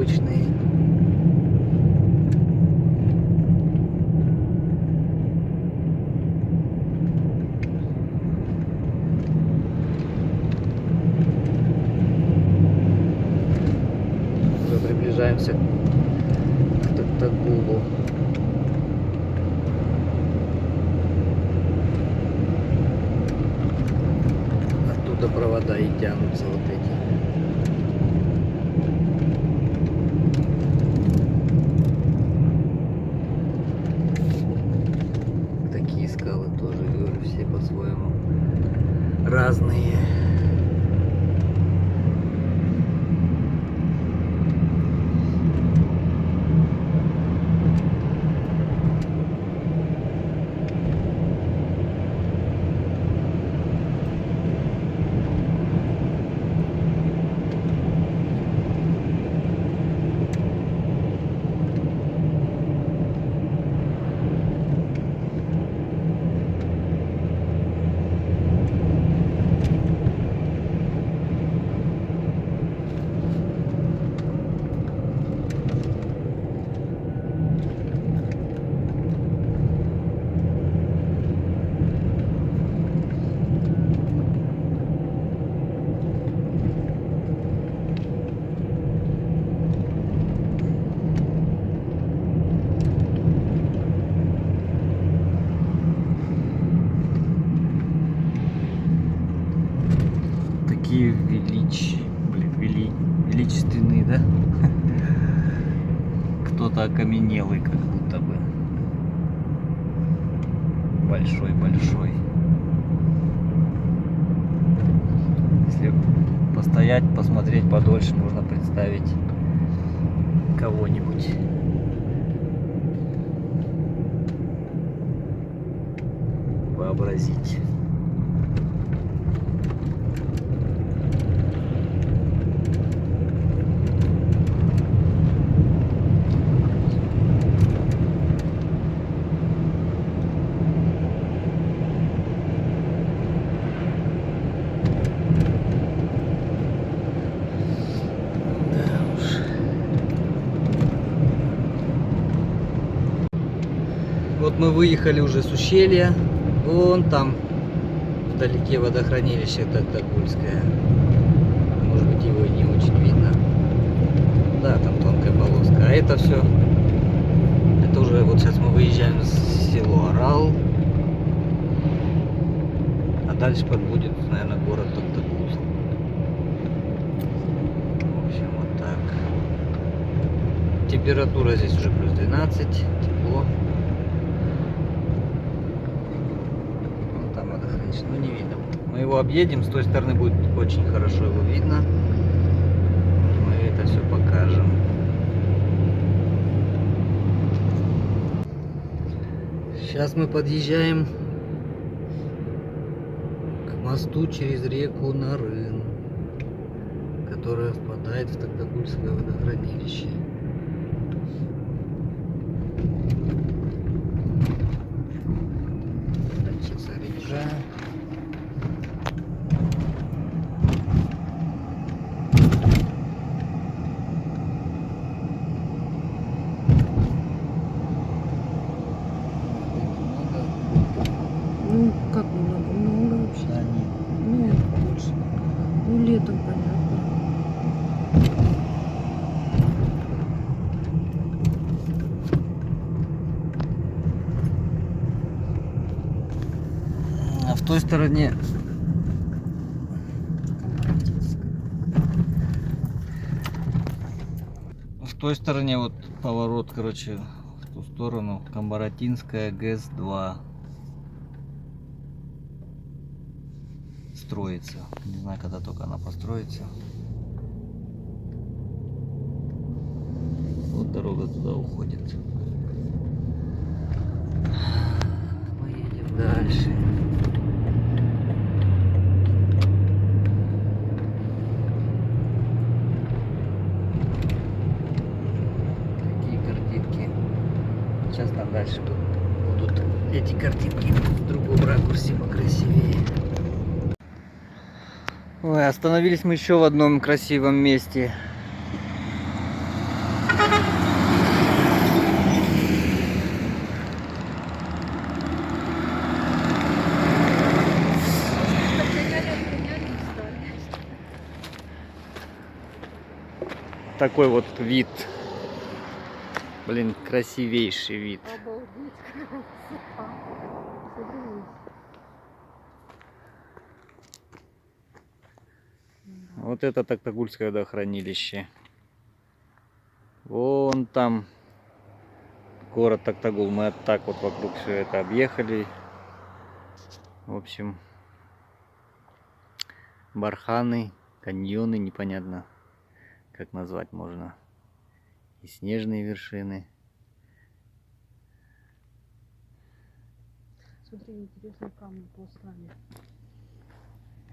обычный. Уже приближаемся к Токтагулу. Оттуда провода и тянутся вот эти. Такие скалы тоже, говорю, все по-своему разные. Такие величественные, да? Кто-то окаменелый, как будто бы. Большой-большой. Если постоять, посмотреть подольше, можно представить кого-нибудь. Вообразить. Вот мы выехали уже с ущелья. Вон там вдалеке водохранилище Токтагульское. Может быть, его и не очень видно. Да, там тонкая полоска. А это все. Это уже вот сейчас мы выезжаем в село Орал. А дальше будет, наверное, город Токтагул. В общем, вот так. Температура здесь уже плюс 12. Тепло. Ну, не видно. Мы его объедем, с той стороны будет очень хорошо его видно. Мы это все покажем. Сейчас мы подъезжаем к мосту через реку Нарын, которая впадает в Токтагульское водохранилище. Дальше Рижа. Ну, как много? Много вообще. Да, нет. Ну, больше. Ну, летом, понятно. А в той стороне вот поворот, короче, в ту сторону. Камбаратинская ГЭС-2 строится. Не знаю, когда только она построится. Вот дорога туда уходит. Мы едем дальше. Сейчас там дальше будут эти картинки в другом ракурсе покрасивее. Ой, остановились мы еще в одном красивом месте. такой вот вид. Блин, красивейший вид. Обалдеть, красота. Смотри. Вот это Токтагульское водохранилище. Вон там город Токтагул. Мы вот так вот вокруг все это объехали. В общем, барханы, каньоны, непонятно как назвать можно. И снежные вершины. Смотри, интересный камень пластами.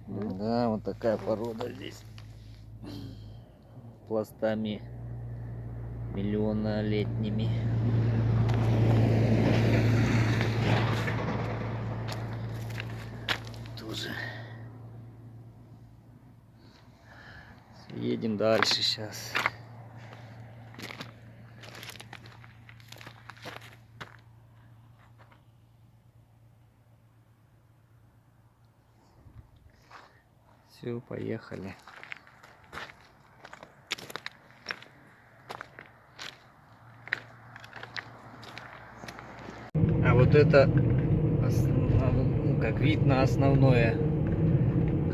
Да, вот такая порода здесь. Пластами миллионолетними. Тоже. Едем дальше сейчас. Все, поехали. А вот это ну, как вид на основное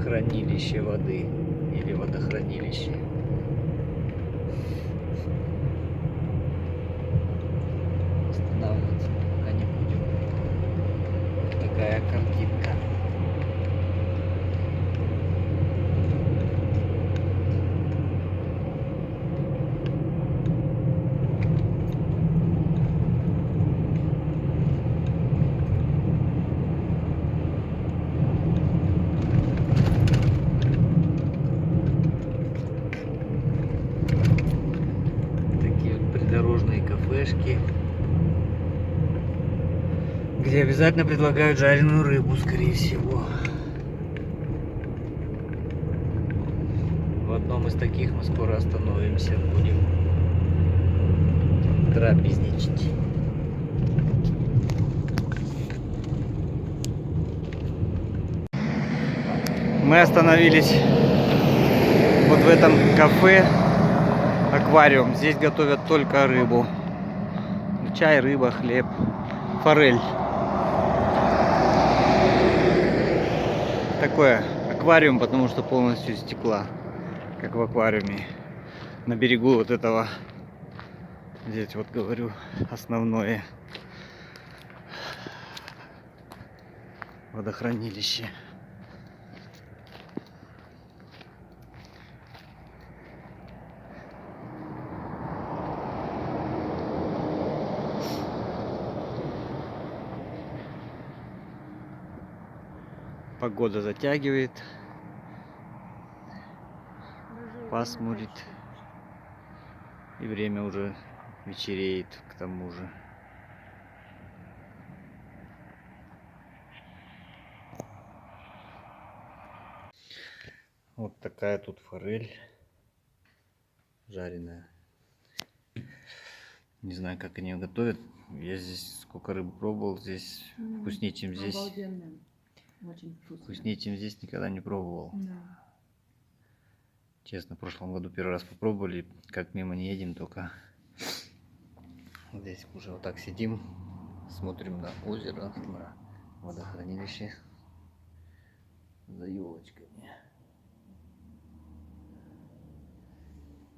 хранилище воды или водохранилище. Останавливаться пока не будем. Вот такая картинка. Придорожные кафешки, где обязательно предлагают жареную рыбу, скорее всего. В одном из таких мы скоро остановимся, будем трапезничать. Мы остановились вот в этом кафе аквариум. Здесь готовят только рыбу. Чай, рыба, хлеб, форель. Такое аквариум, потому что полностью из стекла, как в аквариуме. На берегу вот этого, здесь вот говорю, основное водохранилище. Погода затягивает, пасмурит, и время уже вечереет к тому же. Вот такая тут форель жареная. Не знаю, как они ее готовят. Я здесь сколько рыбы пробовал, здесь вкуснее, чем здесь. Обалденно. Очень вкусно. Вкуснее, чем здесь, никогда не пробовал. Да. Честно, в прошлом году первый раз попробовали, как мимо не едем, только здесь уже вот так сидим, смотрим на озеро, на водохранилище за елочками.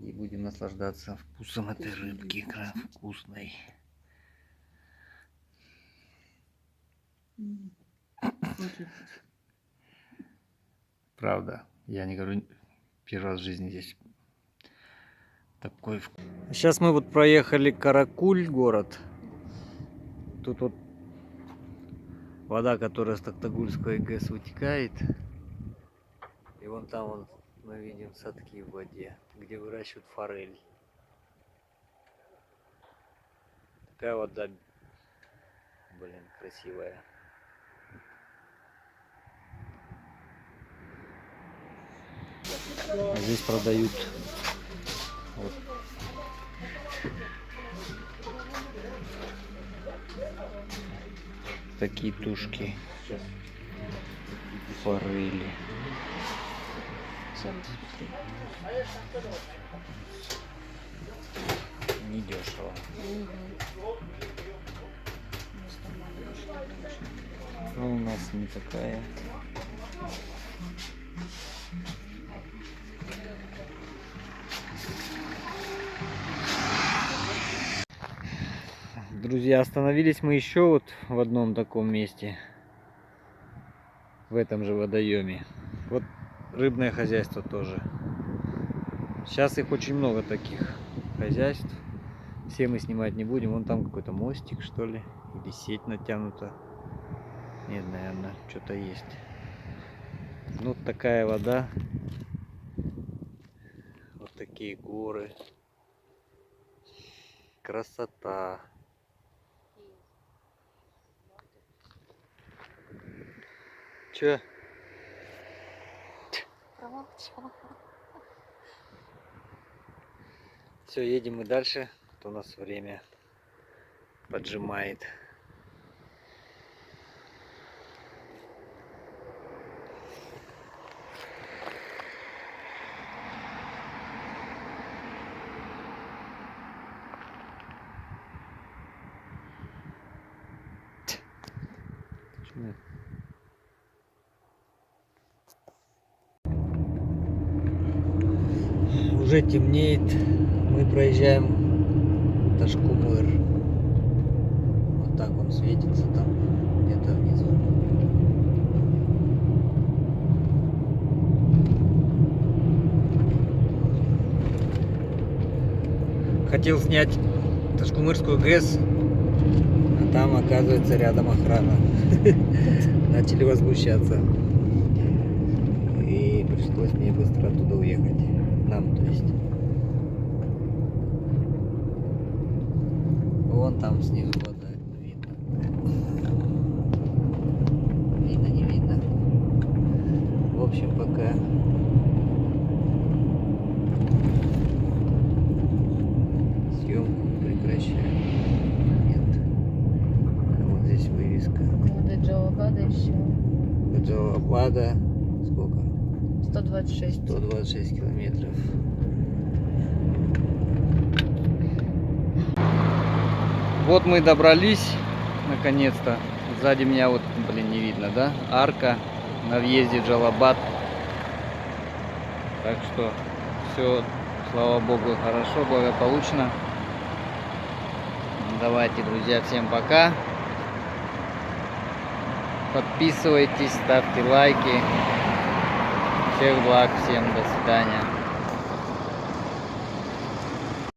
И будем наслаждаться вкусом этой рыбки, вкусной. Очень вкусно. Правда, я не говорю, первый раз в жизни здесь такой вкус. Сейчас мы вот проехали Каракуль город. Тут вот вода, которая с Токтагульской ГЭС вытекает. И вон там вон мы видим садки в воде, где выращивают форель. Такая вода, блин, красивая. А здесь продают вот такие тушки форели. недешево. Ну, у нас не такая. Друзья, остановились мы еще вот в одном таком месте. В этом же водоеме. Вот рыбное хозяйство тоже. Сейчас их очень много таких хозяйств. Все мы снимать не будем. Вон там какой-то мостик, что ли. Или сеть натянута. Нет, наверное, что-то есть. Ну, вот такая вода. Вот такие горы. Красота. Че? Все, едем мы дальше. То у нас время поджимает. Уже темнеет. Мы проезжаем Ташкумыр. Вот так он светится там, где-то внизу. Хотел снять Ташкумырскую ГЭС, а там, оказывается, рядом охрана. Начали возмущаться. И пришлось мне быстро оттуда уехать. Нам, то есть. Вон там снизу вода, видно. Видно, не видно. В общем, пока. Съемку прекращаю. Нет. Вот здесь вывеска. Вот Джалабада еще. Джалабада. Сколько? 126. 126 километров. Вот мы добрались, наконец-то. Сзади меня вот, блин, не видно, да? Арка на въезде в Джалабад. Так что все, слава богу, хорошо, благополучно. Давайте, друзья, всем пока. Подписывайтесь, ставьте лайки. Всех благ, всем до свидания.